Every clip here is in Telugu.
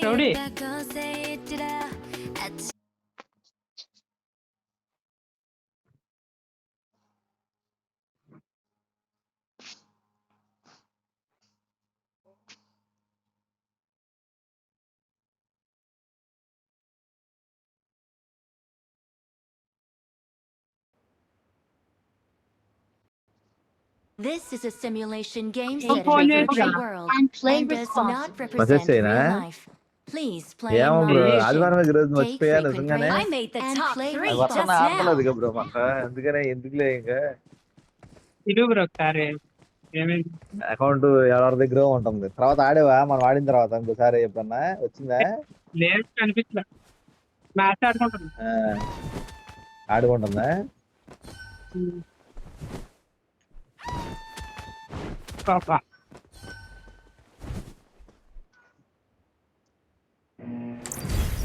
Rowdy This is a simulation game Oh, set in a virtual yeah. world And play and does responsibly. not represent Message real na? life. Please play in ఏమో బ్రో ఆదివారం moderation. ఈరోజు Take మర్చిపోయా frequent నిజంగానే breaks I made the and top play 3 అది just వర్షం now. ఆడలేదు బ్రో మాకు అందుకనే ఎందుకులే ఇంకా ఇటు బ్రో ఒకసారి ఏమైంది అకౌంట్ ఎవరి దగ్గర ఉంటుంది తర్వాత ఆడేవా మనం ఆడిన తర్వాత ఇంకోసారి ఎప్పుడన్నా వచ్చిందా లేదు కనిపించలే మ్యాచ్ ఆడుకుంటున్నా ఆ, ఆడుకుంటుందా పాపా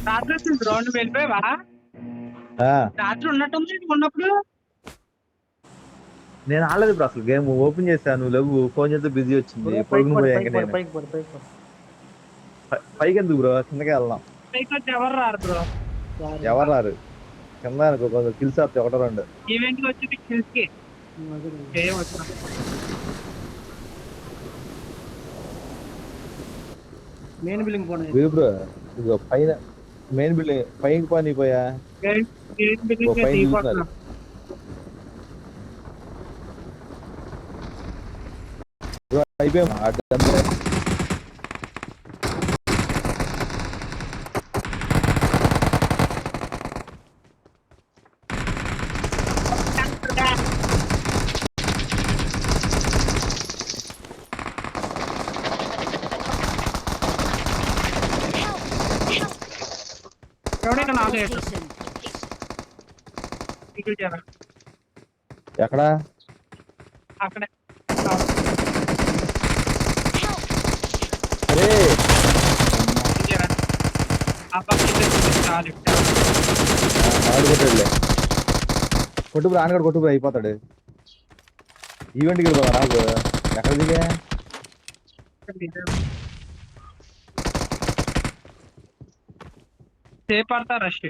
రాత్రి వచ్చింది గ్రౌండ్ వెళ్ళిపోయావా ఆ, రాత్రి ఉన్నట్టుంది ఉన్నప్పుడు నేను ఆడలేదు బ్రో అసలు గేమ్ ఓపెన్ చేశాను నువ్వు లేవు ఫోన్ చేస్తే బిజీ వచ్చింది పొడుగును పోయా ఇంకా నేను పైకి ఎందుకు బ్రో కిందకి వెళ్దాం పైకి వచ్చి ఎవరు రారు బ్రో ఎవరు రారు కింద కొంచెం కిల్స్ ఆపుతాయి ఒకటో రెండు ఈవెంట్ కి వచ్చి కిల్స్ కి ఏం వచ్చిన మెయిన్ బిల్డింగ్ పోనీ వీరు బ్రో ఇదిగో పైన మెయిన్ బిల్డింగ్ పైకి పని పోయా ఓ పైన చూస్తున్నారు బ్రో అయిపోయామా అడ్డంతా ఎవడైనా నాకు Location. ఇక్కడ చేరా ఎక్కడ అక్కడే అరే చేరా ఆ పక్కన చాలు ఆడు కొట్టాడులే కొట్టు బ్రో ఆనగడు కొట్టు బ్రో అయిపోతాడు ఈవెంట్కి వెళ్ళిపోదా నాకు ఎక్కడ దిగా సేపు పడతా రష్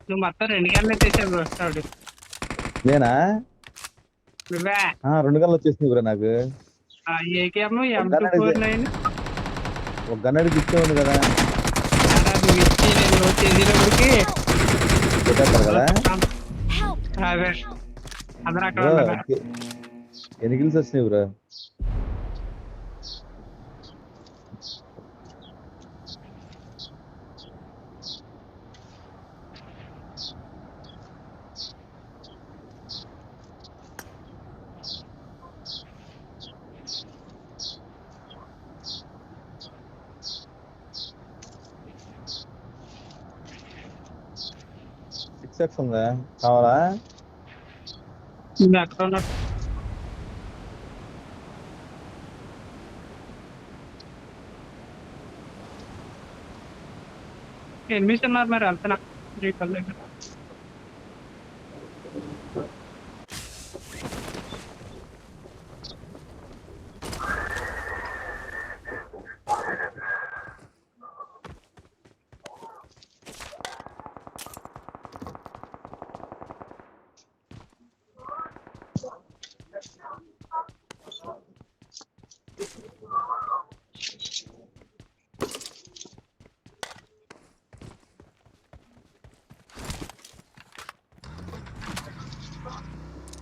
నువ్వు మొత్తం 2 గంటలు ఎత్తేసావు వస్తాడు నేనా నువ్వే 2 గంటలు వచ్చేసింది బ్రో నాకు ఏకేమో M249 ఒక గన్నడికి ఇచ్చేవాడు కదా నువ్వు ఇచ్చి నేను చేసినప్పటికి కొట్టేస్తారు కదా అదే అందరూ అక్కడ బ్రో ఉన్నారు. ఎన్ని కిల్స్ వచ్చినాయి బ్రో సిక్స్ ఉందా కావాలా నువ్వు ఎక్కడ ఉన్నావు ఎనిమిది ఉన్నారు మరి వెళ్తున్నా రేపు దగ్గర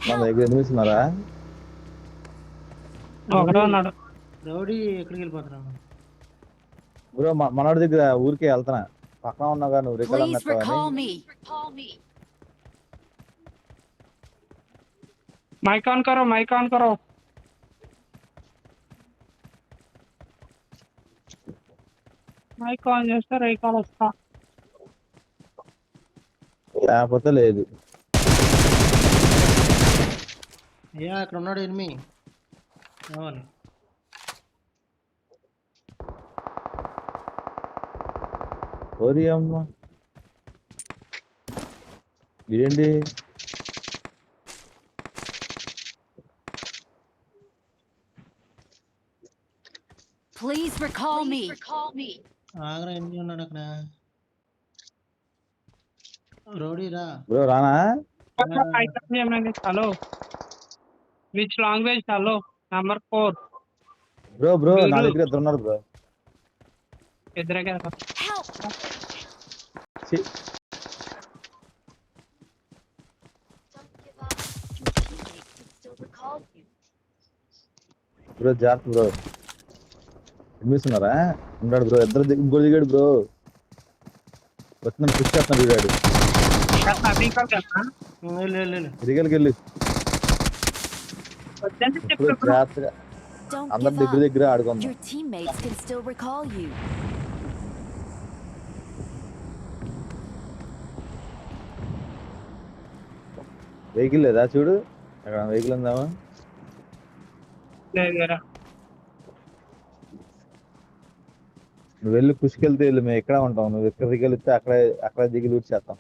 మన దగ్గర ఎనిమిస్తున్నారా ఒకడే ఉన్నాడు రౌడీ ఎక్కడికి వెళ్ళిపోతున్నావు బ్రో మనోడి దగ్గర ఊరికే వెళ్తున్నా పక్కన ఉన్నాగా నువ్వు రికార్డ్ Please అన్నట్టు recall అని me. माइक ऑन करो माइक ऑन करो माइक ऑन చేస్తే రైకాల్ వస్తా లేకపోతే లేదు అయ్యా అక్కడ ఉన్నాడు ఎనిమి కావాలి ఓరి అమ్మ ఇదేంటి Please recall me. ఆగరా ఎన్ని ఉన్నాడు అక్కడ రౌడీ రా bro Rana hello which language hello number 4 bro నా Guru. దగ్గర ఇద్దరు ఉన్నారు బ్రో. ఇద్దరే కదా Help! ఛీ, బ్రో జాగ్రత్త బ్రో. వినిపిస్తున్నారా? ఉన్నాడు బ్రో, ఇద్దరు ఇంకోటి దిగాడు బ్రో. వచ్చిన పుష్ చేస్తున్నాడు దిగాడు. రీకాల్ చేస్తా వెళ్ళు దిగలికి వెళ్ళి వద్దంటే ఇప్పుడు చెప్పు జాగ్రత్తగా Don't అందరి give దగ్గర up. దగ్గర ఆడుకుందాం. Your teammates can still recall you. Vehicle లేదా చూడు, అక్కడ వెహికల్ ఉందామా? లేదురా నువ్వు వెళ్ళి పుష్కెళ్తే వెళ్ళి మేము ఎక్కడ ఉంటాం, నువ్వు ఎక్కడ దిగలిస్తే అక్కడ దిగి లూట్ చేస్తాం.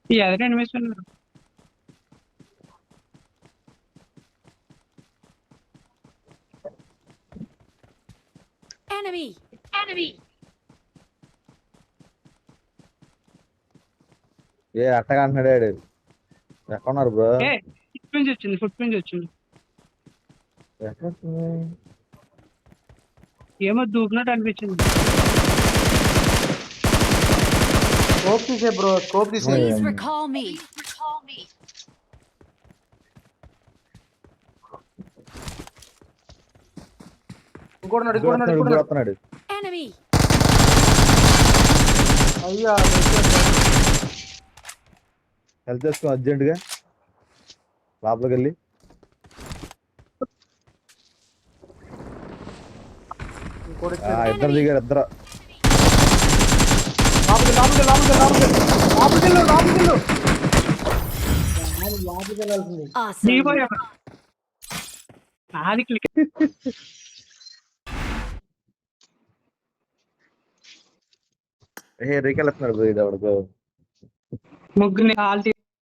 ఈ ఎదురు ఎనిమిది ఉన్నారు Enemy! ఏ అట్టగా అంటున్నాడు ఆడు. ఎక్కడ ఉన్నారు బ్రో? ఫుట్ నుంచి వచ్చింది ఎక్కడ వస్తుంది? ఏమో దూకినట్టు అనిపించింది స్కోప్ తీసే బ్రో స్కోప్ తీసే Please recall me. ఇంకోటి ఇప్పుడు వస్తున్నాడు. Enemy! అయ్యా హెల్ప్ చేసుకో అర్జెంట్ గా లోపలికి వెళ్ళి. ఇంకోటి ఇద్దరు దిగారు ఇద్దరు. లోపలికి వెళ్ళాల్సింది Awesome. నాది క్లిక్ రీకెళ్ళిస్తున్నాడు బ్రో ఇది ఎవడు. ముగ్గురిని ఆల్టీ